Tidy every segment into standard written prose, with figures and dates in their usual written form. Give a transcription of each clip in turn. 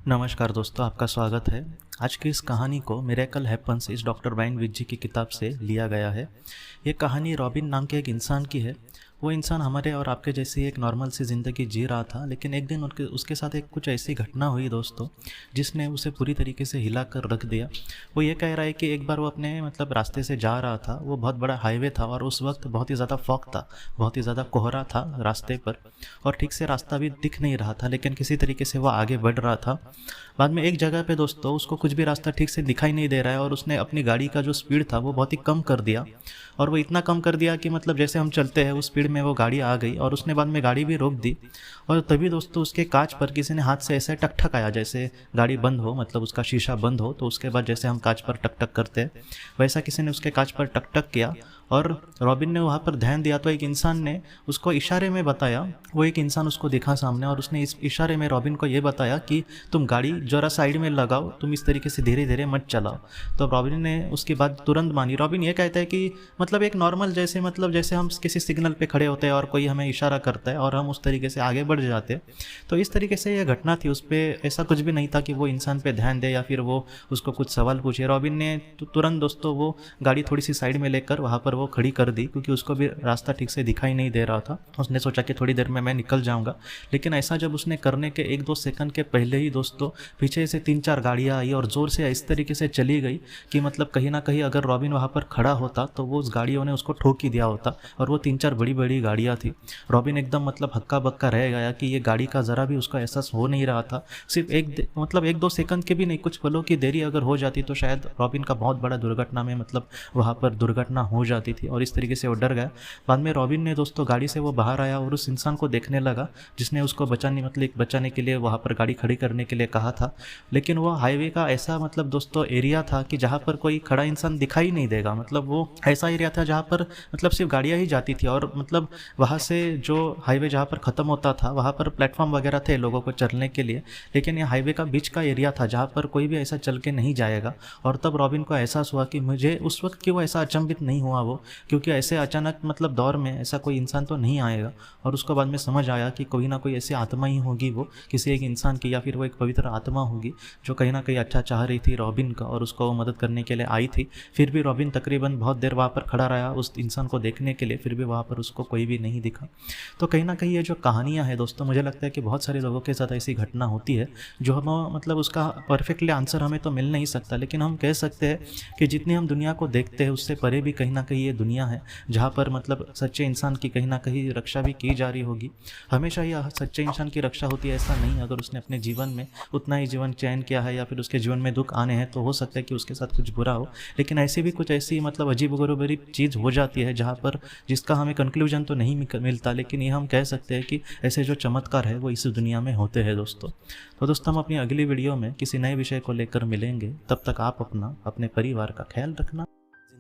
नमस्कार दोस्तों, आपका स्वागत है। आज की इस कहानी को मिरेकल हैपन्स इस डॉक्टर ब्रायन विजी की किताब से लिया गया है। ये कहानी रॉबिन नाम के एक इंसान की है। वो इंसान हमारे और आपके जैसी एक नॉर्मल सी ज़िंदगी जी रहा था, लेकिन एक दिन उसके साथ एक कुछ ऐसी घटना हुई दोस्तों, जिसने उसे पूरी तरीके से हिला कर रख दिया। वो ये कह रहा है कि एक बार वो अपने रास्ते से जा रहा था। वो बहुत बड़ा हाईवे था और उस वक्त बहुत ही ज़्यादा फॉग था, बहुत ही ज़्यादा कोहरा था रास्ते पर, और ठीक से रास्ता भी दिख नहीं रहा था, लेकिन किसी तरीके से वो आगे बढ़ रहा था। बाद में एक जगह पे दोस्तों उसको कुछ भी रास्ता ठीक से दिखाई नहीं दे रहा है, और उसने अपनी गाड़ी का जो स्पीड था वो बहुत ही कम कर दिया। और वो इतना कम कर दिया कि जैसे हम चलते हैं उस स्पीड में वो गाड़ी आ गई, और उसने बाद में गाड़ी भी रोक दी। और तभी दोस्तों उसके कांच पर किसी ने हाथ से ऐसे टक ठक आया, जैसे गाड़ी बंद हो, उसका शीशा बंद हो तो उसके बाद जैसे हम कांच पर टक टक करते हैं, वैसा किसी ने उसके कांच पर टक टक किया। और रॉबिन ने वहाँ पर ध्यान दिया तो एक इंसान ने उसको इशारे में बताया। वो एक इंसान उसको दिखा सामने, और उसने इस इशारे में रॉबिन को ये बताया कि तुम गाड़ी जरा साइड में लगाओ, तुम इस तरीके से धीरे धीरे मत चलाओ। तो रॉबिन ने उसकी बात तुरंत मानी। रॉबिन ये कहता है कि एक नॉर्मल जैसे हम किसी सिग्नल पे खड़े होते हैं और कोई हमें इशारा करता है और हम उस तरीके से आगे बढ़ जाते हैं, तो इस तरीके से ये घटना थी। उस पर ऐसा कुछ भी नहीं था कि वो इंसान पे ध्यान दे या फिर वो उसको कुछ सवाल पूछे। रॉबिन ने तुरंत दोस्तों वो गाड़ी थोड़ी सी साइड में लेकर वहाँ पर वो खड़ी कर दी, क्योंकि उसको भी रास्ता ठीक से दिखाई नहीं दे रहा था। उसने सोचा कि थोड़ी देर में मैं निकल जाऊंगा, लेकिन ऐसा जब उसने करने के 1-2 सेकंड के पहले ही दोस्तों पीछे से 3-4 गाड़ियाँ आई और ज़ोर से इस तरीके से चली गई कि कहीं ना कहीं अगर रॉबिन वहाँ पर खड़ा होता तो वो उस गाड़ियों ने उसको ठोक ही दिया होता। और वो 3-4 बड़ी बड़ी गाड़ियाँ थी। रॉबिन एकदम हक्का बक्का रह गया कि ये गाड़ी का ज़रा भी उसको एहसास हो नहीं रहा था। सिर्फ 1-2 सेकंड के भी नहीं, कुछ पलों की देरी अगर हो जाती तो शायद रॉबिन का बहुत बड़ा दुर्घटना में वहाँ पर दुर्घटना हो जाती थी, और इस तरीके से वो डर गया। बाद में रॉबिन ने दोस्तों गाड़ी से वो बाहर आया और उस इंसान को देखने लगा जिसने उसको बचाने के लिए वहाँ पर गाड़ी खड़ी करने के लिए कहा था। लेकिन वो हाईवे का ऐसा दोस्तों एरिया था कि जहाँ पर कोई खड़ा इंसान दिखाई नहीं देगा। वो ऐसा एरिया था जहाँ पर सिर्फ गाड़ियाँ ही जाती थी, और वहाँ से जो हाईवे जहाँ पर ख़त्म होता था वहाँ पर प्लेटफॉर्म वगैरह थे लोगों को चलने के लिए, लेकिन ये हाईवे का बीच का एरिया था जहाँ पर कोई भी ऐसा चल के नहीं जाएगा। और तब रॉबिन को एहसास हुआ कि मुझे उस वक्त क्यों ऐसा अचंभित नहीं हुआ वो, क्योंकि ऐसे अचानक दौर में ऐसा कोई इंसान तो नहीं आएगा। और उसको बाद में समझ आया कि कोई ना कोई ऐसी आत्मा ही होगी, वो किसी एक इंसान की, या फिर वो एक पवित्र आत्मा होगी जो कहीं ना कहीं अच्छा चाह रही थी रॉबिन का, और उसको मदद करने के लिए आई थी। फिर भी रॉबिन तकरीबन बहुत देर वहाँ पर खड़ा रहा उस इंसान को देखने के लिए, फिर भी वहाँ पर उसको कोई भी नहीं दिखा। तो कहीं ना कहीं ये जो कहानियाँ हैं दोस्तों, मुझे लगता है कि बहुत सारे लोगों के साथ ऐसी घटना होती है जो हम उसका परफेक्टली आंसर हमें तो मिल नहीं सकता, लेकिन हम कह सकते हैं कि जितनी हम दुनिया को देखते हैं उससे परे भी कहीं ना कहीं ये दुनिया है जहाँ पर सच्चे इंसान की कहीं ना कहीं रक्षा भी की जा रही होगी। हमेशा ही सच्चे इंसान की रक्षा होती है ऐसा नहीं। अगर उसने अपने जीवन में उतना ही जीवन चयन किया है या फिर उसके जीवन में दुख आने हैं तो हो सकता है कि उसके साथ कुछ बुरा हो, लेकिन ऐसी भी कुछ ऐसी अजीब गरीब चीज़ हो जाती है जहाँ पर जिसका हमें कंक्लूजन तो नहीं मिलता, लेकिन ये हम कह सकते हैं कि ऐसे जो चमत्कार है वो इस दुनिया में होते हैं दोस्तों। तो दोस्तों हम अपनी अगली वीडियो में किसी नए विषय को लेकर मिलेंगे। तब तक आप अपने परिवार का ख्याल रखना।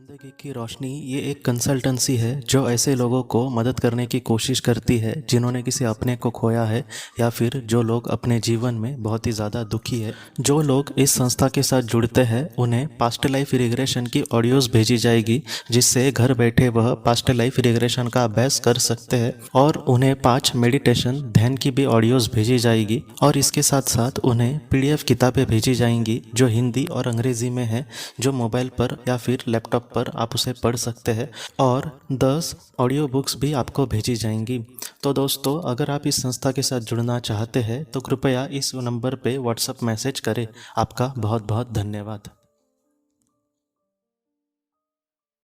ज़िंदगी की रोशनी ये एक कंसल्टेंसी है जो ऐसे लोगों को मदद करने की कोशिश करती है जिन्होंने किसी अपने को खोया है, या फिर जो लोग अपने जीवन में बहुत ही ज़्यादा दुखी है। जो लोग इस संस्था के साथ जुड़ते हैं उन्हें पास्ट लाइफ रिग्रेशन की ऑडियोज़ भेजी जाएगी, जिससे घर बैठे वह पास्ट लाइफ रिग्रेशन का अभ्यास कर सकते हैं। और उन्हें 5 मेडिटेशन ध्यान की भी ऑडियोज़ भेजी जाएगी, और इसके साथ साथ उन्हें PDF किताबें भेजी जाएंगी जो हिंदी और अंग्रेज़ी में है, जो मोबाइल पर या फिर लैपटॉप पर आप उसे पढ़ सकते हैं। और 10 ऑडियो बुक्स भी आपको भेजी जाएंगी। तो दोस्तों अगर आप इस संस्था के साथ जुड़ना चाहते हैं तो कृपया इस नंबर पे व्हाट्सएप मैसेज करें। आपका बहुत बहुत धन्यवाद।